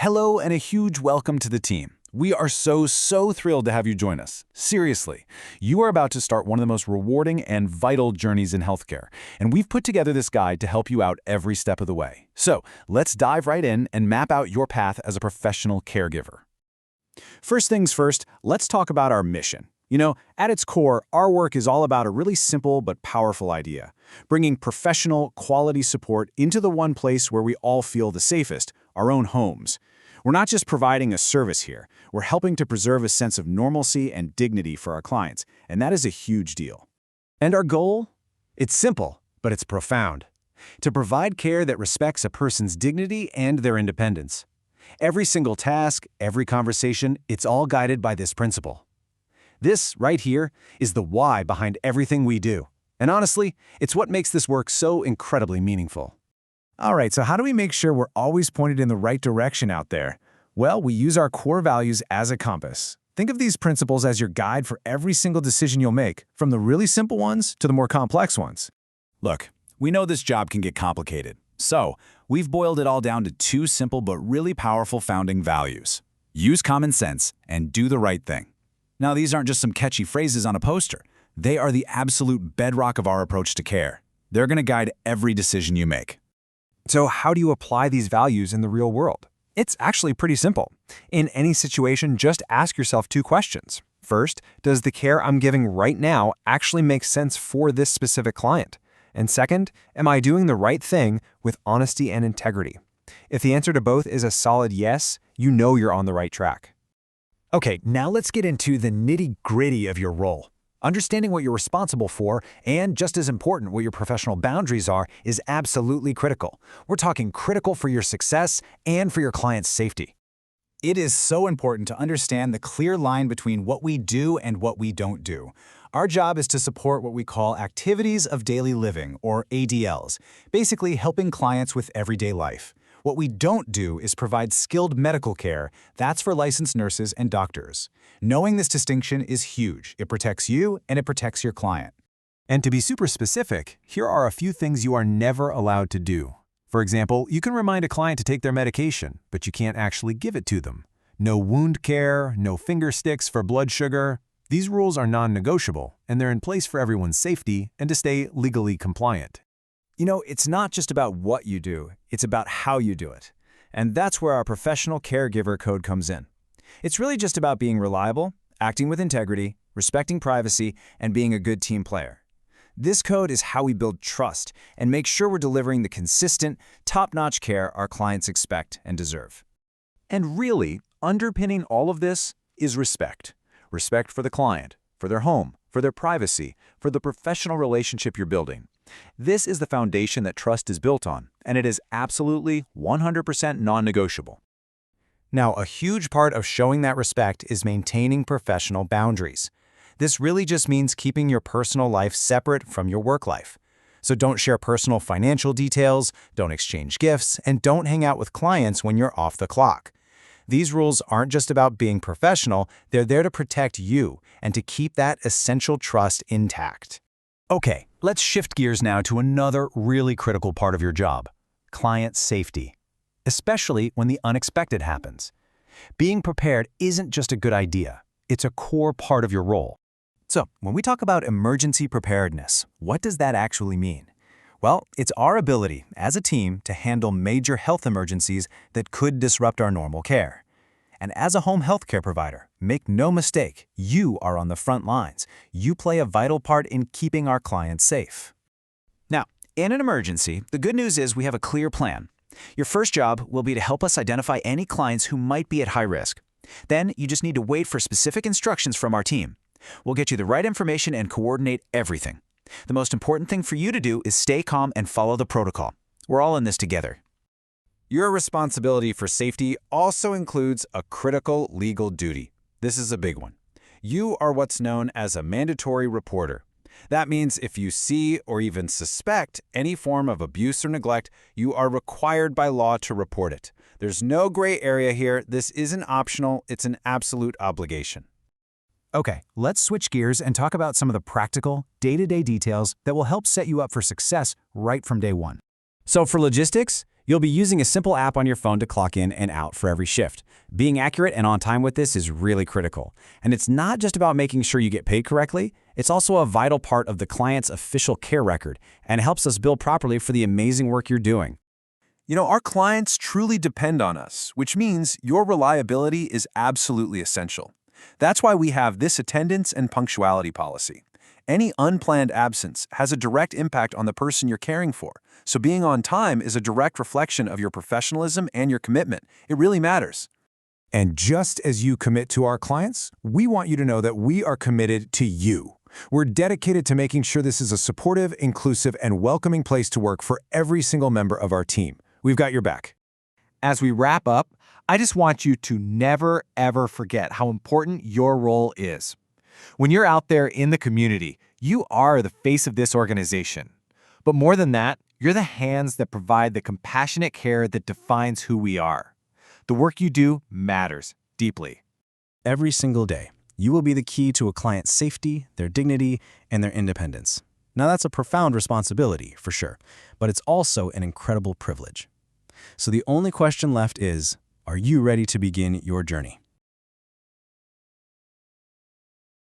Hello and a huge welcome to the team. We are so thrilled to have you join us. Seriously, you are about to start one of the most rewarding and vital journeys in healthcare, and we've put together this guide to help you out every step of the way. So let's dive right in and map out your path as a professional caregiver. First things first, let's talk about our mission. At its core, our work is all about a really simple but powerful idea, bringing professional, quality support into the one place where we all feel the safest, our own homes. We're not just providing a service here, we're helping to preserve a sense of normalcy and dignity for our clients, and that is a huge deal. And our goal? It's simple, but it's profound. To provide care that respects a person's dignity and their independence. Every single task, every conversation, it's all guided by this principle. This, right here, is the why behind everything we do. And honestly, it's what makes this work so incredibly meaningful. All right, so how do we make sure we're always pointed in the right direction out there? Well, we use our core values as a compass. Think of these principles as your guide for every single decision you'll make, from the really simple ones to the more complex ones. Look, we know this job can get complicated, so we've boiled it all down to two simple but really powerful founding values. Use common sense and do the right thing. Now, these aren't just some catchy phrases on a poster. They are the absolute bedrock of our approach to care. They're going to guide every decision you make. So how do you apply these values in the real world? It's actually pretty simple. In any situation, just ask yourself two questions. First, does the care I'm giving right now actually make sense for this specific client? And second, am I doing the right thing with honesty and integrity? If the answer to both is a solid yes, you know you're on the right track. Okay, now let's get into the nitty-gritty of your role. Understanding what you're responsible for, and just as important, what your professional boundaries are, is absolutely critical. We're talking critical for your success and for your client's safety. It is so important to understand the clear line between what we do and what we don't do. Our job is to support what we call activities of daily living, or ADLs, basically helping clients with everyday life. What we don't do is provide skilled medical care. That's for licensed nurses and doctors. Knowing this distinction is huge. It protects you and it protects your client. And to be super specific, here are a few things you are never allowed to do. For example, you can remind a client to take their medication, but you can't actually give it to them. No wound care, no finger sticks for blood sugar. These rules are non-negotiable, and they're in place for everyone's safety and to stay legally compliant. It's not just about what you do, it's about how you do it. And that's where our professional caregiver code comes in. It's really just about being reliable, acting with integrity, respecting privacy, and being a good team player. This code is how we build trust and make sure we're delivering the consistent, top-notch care our clients expect and deserve. And really, underpinning all of this is respect. Respect for the client, for their home, for their privacy, for the professional relationship you're building. This is the foundation that trust is built on, and it is absolutely 100% non-negotiable. Now, a huge part of showing that respect is maintaining professional boundaries. This really just means keeping your personal life separate from your work life. So don't share personal financial details, don't exchange gifts, and don't hang out with clients when you're off the clock. These rules aren't just about being professional, they're there to protect you and to keep that essential trust intact. Okay, let's shift gears now to another really critical part of your job, client safety, especially when the unexpected happens. Being prepared isn't just a good idea, it's a core part of your role. So, when we talk about emergency preparedness, what does that actually mean? Well, it's our ability, as a team, to handle major health emergencies that could disrupt our normal care. And as a home healthcare provider, make no mistake, you are on the front lines. You play a vital part in keeping our clients safe. Now, in an emergency, the good news is we have a clear plan. Your first job will be to help us identify any clients who might be at high risk. Then, you just need to wait for specific instructions from our team. We'll get you the right information and coordinate everything. The most important thing for you to do is stay calm and follow the protocol. We're all in this together. Your responsibility for safety also includes a critical legal duty. This is a big one. You are what's known as a mandatory reporter. That means if you see or even suspect any form of abuse or neglect, you are required by law to report it. There's no gray area here. This isn't optional. It's an absolute obligation. Okay, let's switch gears and talk about some of the practical, day-to-day details that will help set you up for success right from day one. So for logistics, You'll be using a simple app on your phone to clock in and out for every shift. Being accurate and on time with this is really critical. And it's not just about making sure you get paid correctly, it's also a vital part of the client's official care record and helps us bill properly for the amazing work you're doing. You know, our clients truly depend on us, which means your reliability is absolutely essential. That's why we have this attendance and punctuality policy. Any unplanned absence has a direct impact on the person you're caring for, so being on time is a direct reflection of your professionalism and your commitment. It really matters. And just as you commit to our clients, we want you to know that we are committed to you. We're dedicated to making sure this is a supportive, inclusive, and welcoming place to work for every single member of our team. We've got your back. As we wrap up, I just want you to never, ever forget how important your role is. When you're out there in the community, you are the face of this organization. But more than that, you're the hands that provide the compassionate care that defines who we are. The work you do matters deeply. Every single day, you will be the key to a client's safety, their dignity, and their independence. Now, that's a profound responsibility, for sure, but it's also an incredible privilege. So the only question left is, are you ready to begin your journey?